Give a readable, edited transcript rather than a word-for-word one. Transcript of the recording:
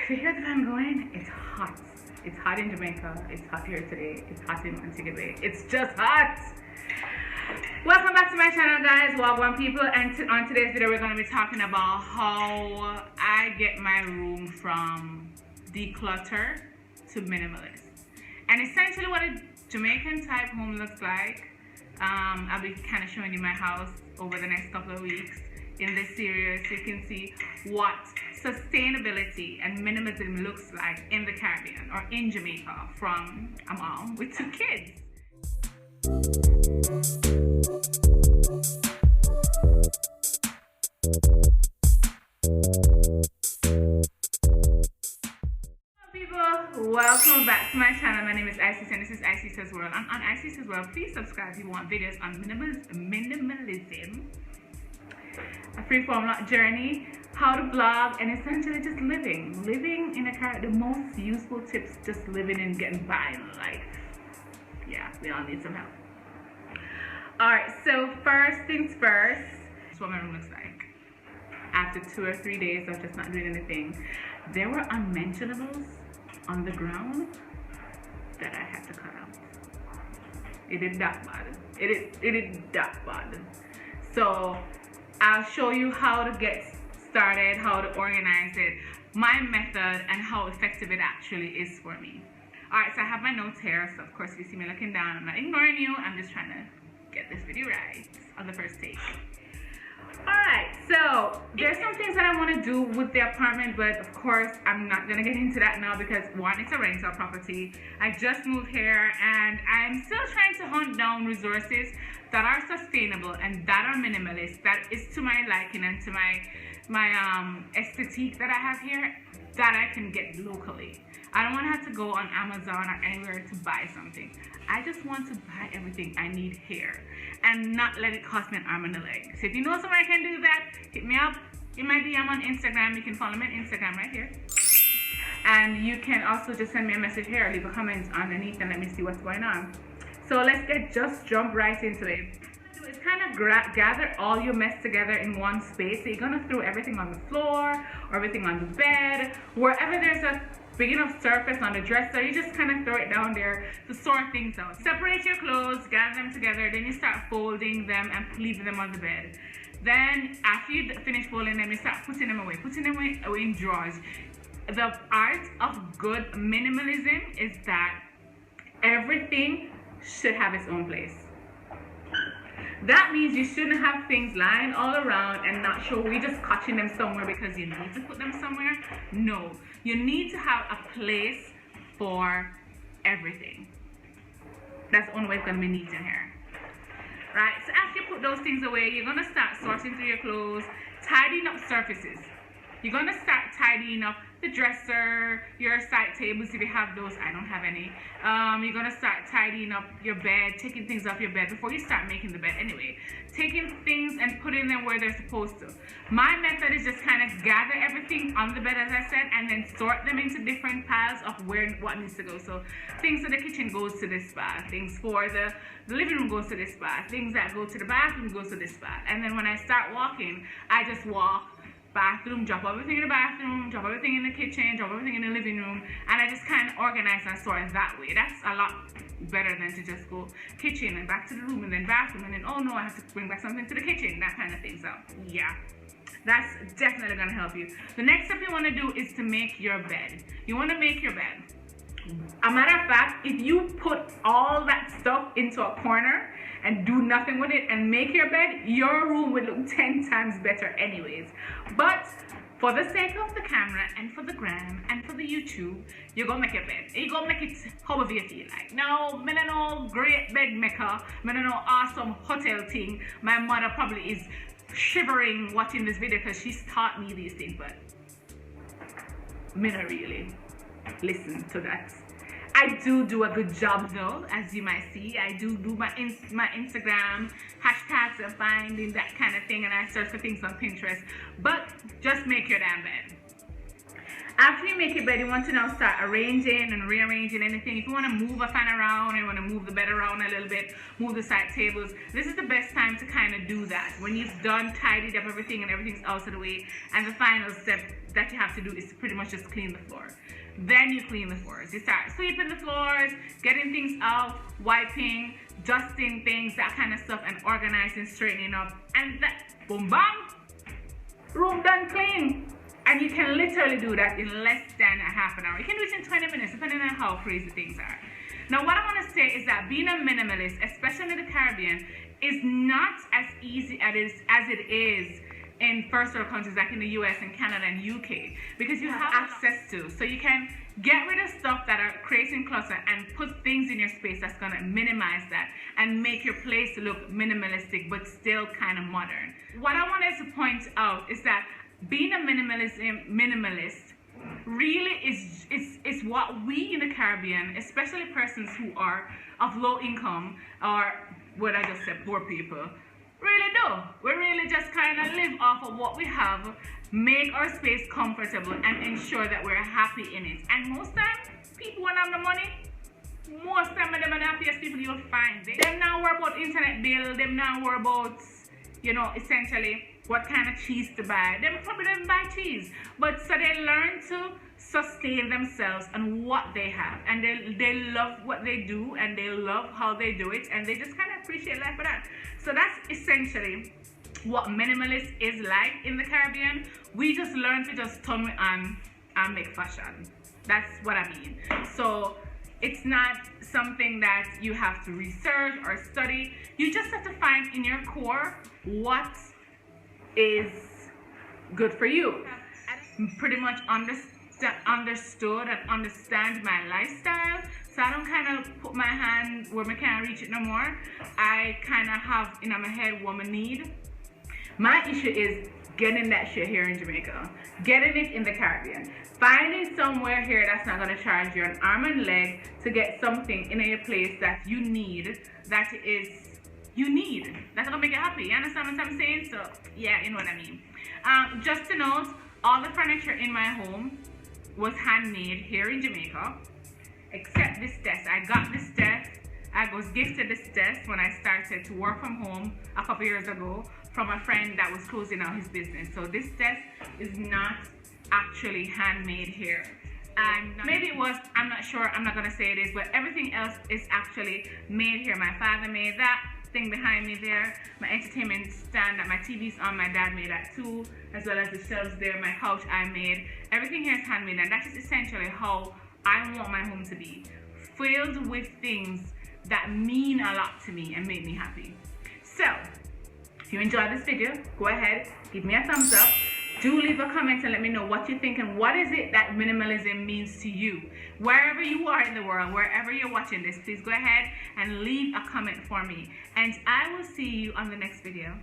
If you hear the fan going, it's hot. It's hot in Jamaica. It's hot here today. It's hot in Montego Bay. It's just hot. Welcome back to my channel, guys. Welcome, people. And on today's video, we're going to be talking about how I get my room from declutter to minimalist. And essentially what a Jamaican type home looks like. I'll be kind of showing you my house over the next couple of weeks in this series. You can see what sustainability and minimalism looks like in the Caribbean or in Jamaica from a mom with 2 kids. Welcome back to my channel. My name is eye-see-tah and this is eye-see-tah's World. And on eye-see-tah's World, please subscribe if you want videos on minimalism, a freeform journey, how to blog, and essentially just living in a car. The most useful tips, just living and getting by in life. Yeah, we all need some help. Alright, so first things first, this is what my room looks like after 2 or 3 days of just not doing anything. There were unmentionables on the ground that I had to cut out. It is that bad. It is that bad. So I'll show you how to get started, how to organize it, my method, and how effective it actually is for me. Alright, so I have my notes here. So of course, if you see me looking down, I'm not ignoring you. I'm just trying to get this video right on the first take. Alright, so there's some things that I want to do with the apartment, but of course I'm not going to get into that now because one, it's a rental property. I just moved here and I'm still trying to hunt down resources that are sustainable and that are minimalist, that is to my liking and to my aesthetic that I have here, that I can get locally. I don't want to have to go on Amazon or anywhere to buy something. I just want to buy everything I need here and not let it cost me an arm and a leg. So if you know somebody can do that, hit me up in my DM on Instagram. You can follow me on Instagram right here. And you can also just send me a message here, leave a comment underneath and let me see what's going on. So let's just jump right into it. It's kind of gather all your mess together in one space. So you're gonna throw everything on the floor or everything on the bed, wherever there's a big enough surface on the dresser, you just kind of throw it down there to sort things out. Separate your clothes, gather them together, then you start folding them and leaving them on the bed. Then after you finish folding them, you start putting them away in drawers. The art of good minimalism is that everything should have its own place. That means you shouldn't have things lying all around and not sure you're just catching them somewhere because you need to put them somewhere. No, you need to have a place for everything. That's the only way it's going to be neat in here. Right, so after you put those things away, you're going to start sorting through your clothes, tidying up surfaces. You're going to start tidying up the dresser, your side tables if you have those. I don't have any. You're going to start tidying up your bed, taking things off your bed before you start making the bed anyway. Taking things and putting them where they're supposed to. My method is just kind of gather everything on the bed, as I said, and then sort them into different piles of what needs to go. So things for the kitchen goes to this spot. Things for the living room goes to this spot. Things that go to the bathroom goes to this spot. And then when I start walking, I just walk bathroom, drop everything in the bathroom, drop everything in the kitchen, drop everything in the living room, and I just kind of organize and sort that way. That's a lot better than to just go kitchen and back to the room and then bathroom and then, oh no, I have to bring back something to the kitchen, that kind of thing. So yeah, that's definitely going to help you. The next step you want to do is to make your bed. You want to make your bed. A matter of fact, if you put all that stuff into a corner and do nothing with it and make your bed, your room would look 10 times better anyways. But for the sake of the camera and for the gram and for the YouTube, you're gonna make your bed. You're gonna make it however you feel like. Now, I don't know great bed maker, I don't know awesome hotel thing. My mother probably is shivering watching this video because she's taught me these things, but me not really listen to that. I do a good job though, as you might see. I do my Instagram hashtags and finding that kind of thing, and I search for things on Pinterest. But just make your damn bed. After you make your bed, you want to now start arranging and rearranging anything. If you want to move a fan around, or you want to move the bed around a little bit, move the side tables, this is the best time to kind of do that. When you've done, tidied up everything and everything's out of the way, and the final step, that you have to do is pretty much just clean the floor. Then you clean the floors. You start sweeping the floors, getting things out, wiping, dusting things, that kind of stuff, and organizing, straightening up, and that, boom, bam, room done clean. And you can literally do that in less than a half an hour. You can do it in 20 minutes, depending on how crazy things are. Now, what I want to say is that being a minimalist, especially in the Caribbean, is not as easy as it is in first world countries like in the US and Canada and UK, because you have access to, so you can get rid of stuff that are creating clutter and put things in your space that's going to minimize that and make your place look minimalistic but still kind of modern. What I wanted to point out is that being a minimalist really is what we in the Caribbean, especially persons who are of low income, or what I just said, poor people, really do. We really just kind of live off of what we have, make our space comfortable, and ensure that we're happy in it. And most times, people who have the money, most time of them are the happiest people you'll find. Them not worry about internet bill, them not worry about, you know, essentially what kind of cheese to buy. Them probably don't buy cheese. But so they learn to sustain themselves and what they have. And they love what they do, and they love how they do it, and they just kind of appreciate life for that. So that's essentially what minimalist is like in the Caribbean. We just learn to just turn it on and make fashion. That's what I mean. So it's not something that you have to research or study. You just have to find in your core what is good for you. Pretty much understood and understand my lifestyle, so I don't kind of put my hand where I can't reach it no more. I kind of have in my head what I need. My issue is getting that shit here in Jamaica, getting it in the Caribbean, finding somewhere here that's not going to charge you an arm and leg to get something in a place that you need, that's gonna make you happy. You understand what I'm saying? So yeah, you know what I mean. Just to note, all the furniture in my home was handmade here in Jamaica, except this desk. I got this desk. I was gifted this desk when I started to work from home a couple years ago from a friend that was closing out his business. So this desk is not actually handmade here. And maybe it was, I'm not sure, I'm not gonna say it is, but everything else is actually made here. My father made that thing behind me there, my entertainment stand that my TV's on, my dad made that too, as well as the shelves there, my couch I made. Everything here is handmade, and that is essentially how I want my home to be, filled with things that mean a lot to me and make me happy. So if you enjoyed this video, go ahead, give me a thumbs up. Do leave a comment and let me know what you think and what is it that minimalism means to you. Wherever you are in the world, wherever you're watching this, please go ahead and leave a comment for me. And I will see you on the next video.